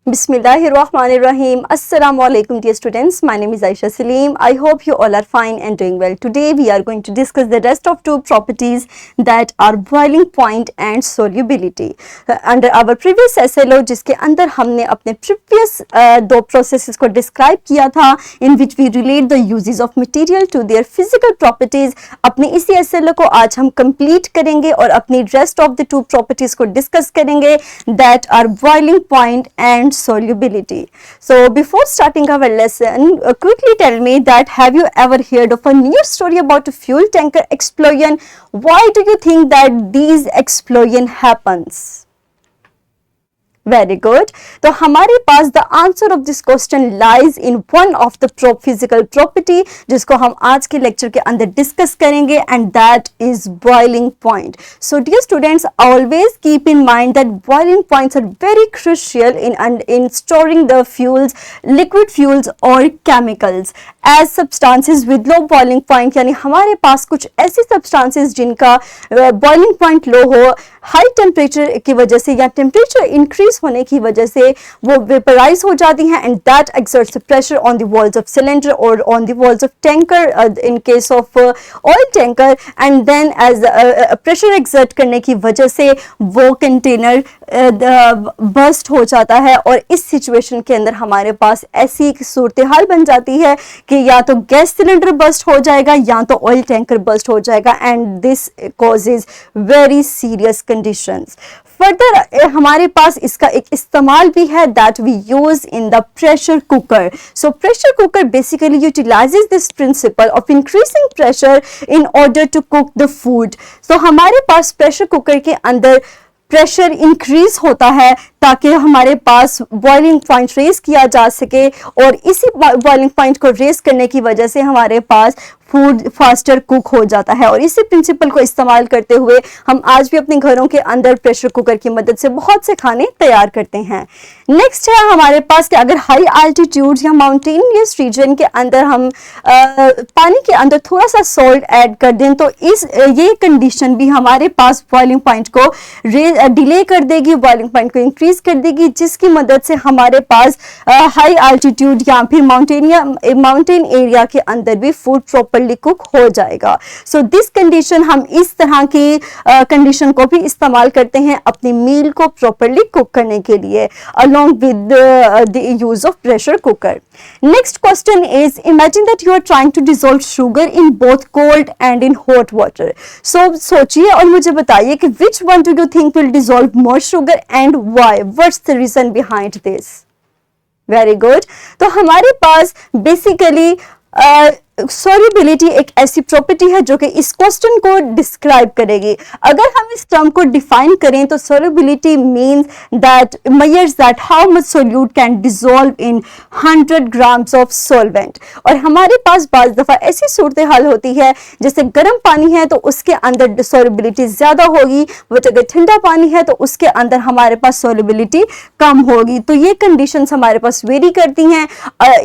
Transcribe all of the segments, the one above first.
Bismillahirrahmanirrahim. Assalamu alaikum dear students. My name is Aisha Salim. I hope you all are fine and doing well. Today we are going to discuss the rest of two properties that are boiling point and solubility. Under our previous SLO जिसके अंदर हमने अपने previous दो processes को describe किया था in which we relate the uses of material to their physical properties. अपने इसी SLO को आज हम complete करेंगे और अपनी rest of the two properties को discuss करेंगे that are boiling point and solubility. So before starting our lesson, quickly tell me that have you ever heard of a news story about a fuel tanker explosion? Why do you think that these explosion happens? Very good. तो हमारे पास the answer of this question lies in one of the physical property जिसको हम आज के lecture के अंदर discuss करेंगे and that is boiling point. So dear students, always keep in mind that boiling points are very crucial in storing the fuels, liquid fuels or chemicals as substances with low boiling point. यानी हमारे पास कुछ ऐसी substances जिनका boiling point low हो, high temperature की वजह से या temperature increase होने की वजह से वो वेपराइज हो जाती हैं and that exerts pressure on the walls of cylinder or on the walls of tanker in case of oil tanker and then as pressure exert करने की वजह से वो कंटेनर बर्स्ट हो जाता है और इस सिचुएशन के अंदर हमारे पास ऐसी सूरत हाल बन जाती है कि या तो गैस सिलेंडर बर्स्ट हो जाएगा या तो ऑयल टैंकर बर्स्ट हो जाएगा and this causes very serious conditions. Further हमारे पास इसका एक इस्तेमाल भी है that we use in the pressure cooker. So pressure cooker basically utilises this principle of increasing pressure in order to cook the food. So हमारे पास pressure cooker के अंदर प्रेशर इंक्रीज होता है ताकि हमारे पास बॉइलिंग पॉइंट रेज किया जा सके और इसी बॉइलिंग पॉइंट को रेज करने की वजह से हमारे पास फूड फास्टर कुक हो जाता है और इसी प्रिंसिपल को इस्तेमाल करते हुए हम आज भी अपने घरों के अंदर प्रेशर कुकर की मदद से बहुत से खाने तैयार करते हैं. नेक्स्ट है हमारे पास कि अगर हाई आल्टीट्यूड या माउंटेनियस रीजन के अंदर हम पानी के अंदर थोड़ा सा सॉल्ट ऐड कर दें तो ये कंडीशन भी हमारे पास बॉइलिंग पॉइंट को डिले कर देगी, बॉइलिंग पॉइंट को इंक्रीज कर देगी जिसकी मदद से हमारे पास हाई आल्टीट्यूड या फिर माउंटेन एरिया के अंदर भी फूड प्रॉपर्ली कुक हो जाएगा. सो दिस कंडीशन हम इस तरह की कंडीशन को भी इस्तेमाल करते हैं अपनी मील को प्रॉपर्ली कुक करने के लिए along with the use of pressure cooker. Next question is, imagine that you are trying to dissolve sugar in both cold and in hot water. So सोचिए और मुझे बताइए कि which one do you think will dissolve more sugar and why? What's the reason behind this? Very good. तो हमारे पास basically solubility एक ऐसी property है जो कि इस क्वेश्चन को डिस्क्राइब करेगी. अगर हम इस टर्म को डिफाइन करें तो solubility means that measures that how much solute can dissolve in 100 grams of solvent. और हमारे पास बाज दफा ऐसी सूरत हाल होती है जैसे गर्म पानी है तो उसके अंदर सॉल्युबिलिटी ज्यादा होगी, बट अगर ठंडा पानी है तो उसके अंदर हमारे पास सॉल्युबिलिटी कम होगी. तो ये कंडीशंस हमारे पास वेरी करती हैं.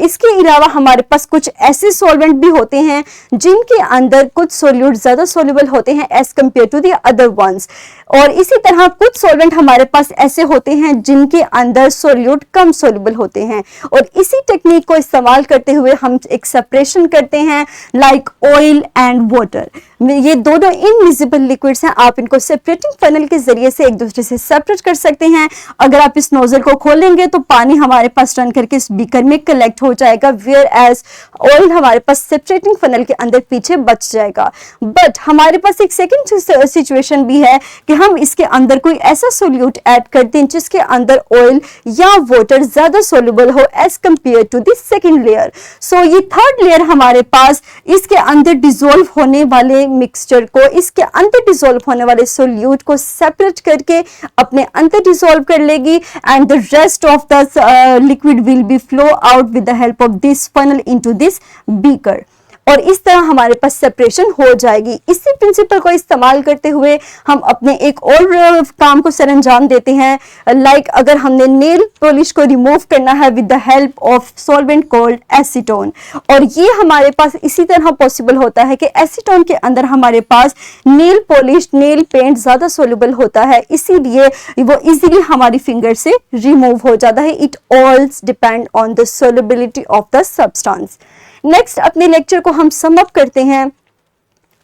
इसके अलावा हमारे पास कुछ ऐसे सॉल्वेंट भी होते हैं जिनके अंदर कुछ सोल्यूट ज्यादा सोल्यूबल होते हैं as compare to the other ones और इसी तरह कुछ सॉल्वेंट हमारे पास ऐसे होते हैं जिनके अंदर सोल्यूट कम सोल्यूबल होते हैं और इसी टेक्निक को इस्तेमाल करते हुए हम एक सेपरेशन करते हैं लाइक ऑयल एंड वाटर. ये दोनों इनविजिबल लिक्विड्स हैं, आप इनको सेपरेटिंग फनल के जरिए से एक दूसरे से सेपरेट कर सकते हैं. अगर आप इस नोजल को खोलेंगे तो पानी हमारे पास टर्न करके इस बीकर में कलेक्ट हो जाएगा वेयर एज ऑयल हमारे पास सेपरेटिंग फनल के अंदर पीछे बच जाएगा. बट हमारे पास एक सेकंड सिचुएशन भी है कि हम इसके अंदर कोई ऐसा सोल्यूट ऐड कर दें जिसके अंदर ऑयल या वाटर ज्यादा सोल्यूबल हो as compare to the second layer. So ये थर्ड लेयर हमारे पास इसके अंदर डिसॉल्व होने वाले मिक्सचर को, इसके अंदर डिसॉल्व होने वाले सोल्यूट को सेपरेट करके अपने अंदर डिसॉल्व कर लेगी and the rest of the liquid will be flow out with the help of this funnel into this beaker. और इस तरह हमारे पास सेपरेशन हो जाएगी। इसी प्रिंसिपल को इस्तेमाल करते हुए हम अपने एक और काम को सरअंजाम देते हैं। लाइक अगर हमने नेल पॉलिश को रिमूव करना है with the help of solvent called acetone, और ये हमारे पास इसी तरह पॉसिबल होता है कि एसीटोन के अंदर हमारे पास नेल पॉलिश, नेल पेंट ज्यादा सोल्यूबल होता है, इसीलिए वो इजीली हमारी फिंगर से रिमूव हो जाता है। It all depend on the solubility of the substance. Next अपने लेक्चर को हम सम अप करते हैं।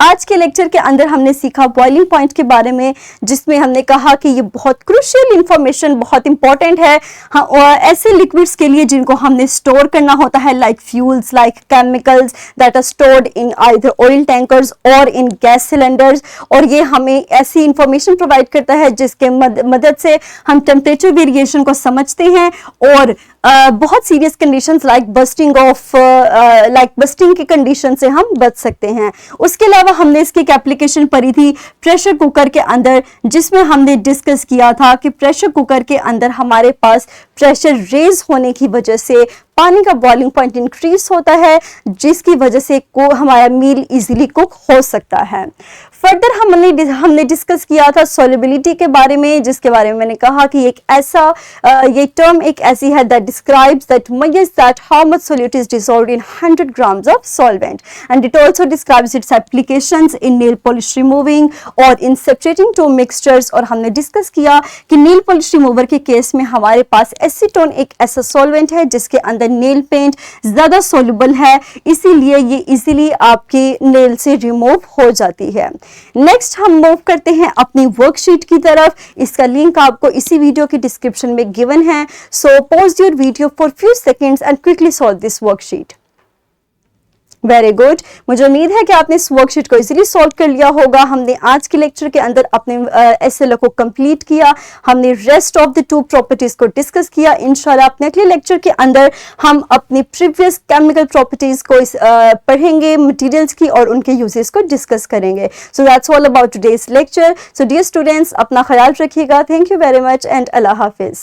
आज के लेक्चर के अंदर हमने सीखा बॉइलिंग पॉइंट के बारे में, जिसमें हमने कहा कि ये बहुत क्रूशियल इंफॉर्मेशन, बहुत इंपॉर्टेंट है ऐसे लिक्विड्स के लिए जिनको हमने स्टोर करना होता है, like fuels, like chemicals that are stored in either oil tankers और इन गैस सिलेंडर्स। और ये हमें ऐसी इंफॉर्मेशन प्रोवाइड करता है जिसके मदद से हम टेम्परेचर वेरिएशन को समझते हैं और बहुत सीरियस कंडीशंस लाइक बस्टिंग की कंडीशन से हम बच सकते हैं। उसके अलावा हमने इसकी एक एप्लीकेशन पढ़ी थी प्रेशर कुकर के अंदर, जिसमें हमने डिस्कस किया था कि प्रेशर कुकर के अंदर हमारे पास प्रेशर रेज होने की वजह से पानी का बॉइलिंग पॉइंट इंक्रीज होता है, जिसकी वजह से हमारा मील इजीली कुक हो सकता है। फर्दर हमने डिस्कस किया था सॉल्युबिलिटी के बारे में, जिसके बारे में मैंने कहा कि ये टर्म एक ऐसी है that describes that measures that how much solute is dissolved in 100 grams of solvent, and it also describes its applications in nail polish removing और in separating two mixtures। और हमने डिस्कस किया कि नेल पॉलिश रिमूवर के case में हमारे पास acetone एक ऐसा सॉल्वेंट है जिसके अंदर नेल पेंट ज्यादा सोल्यूबल है, इसीलिए ये इजीली आपके नेल से रिमूव हो जाती है। नेक्स्ट हम मूव करते हैं अपनी वर्कशीट की तरफ। इसका लिंक आपको इसी वीडियो की डिस्क्रिप्शन में गिवन है। So pause your video for few seconds and quickly solve this worksheet. Very good, मुझे उम्मीद है कि आपने इस वर्कशीट को इजीली सॉल्व कर लिया होगा। हमने आज के लेक्चर के अंदर अपने एसएलओ को कंप्लीट किया, हमने rest of the two properties को डिस्कस किया। इंशाल्लाह अपने अगले लेक्चर के अंदर हम अपनी प्रीवियस केमिकल प्रॉपर्टीज को पढ़ेंगे, मटेरियल्स की और उनके यूजेस को डिस्कस करेंगे। So that's all about today's lecture. So dear students, अपना ख्याल रखिएगा। Thank you very much and अल्लाह हाफिज।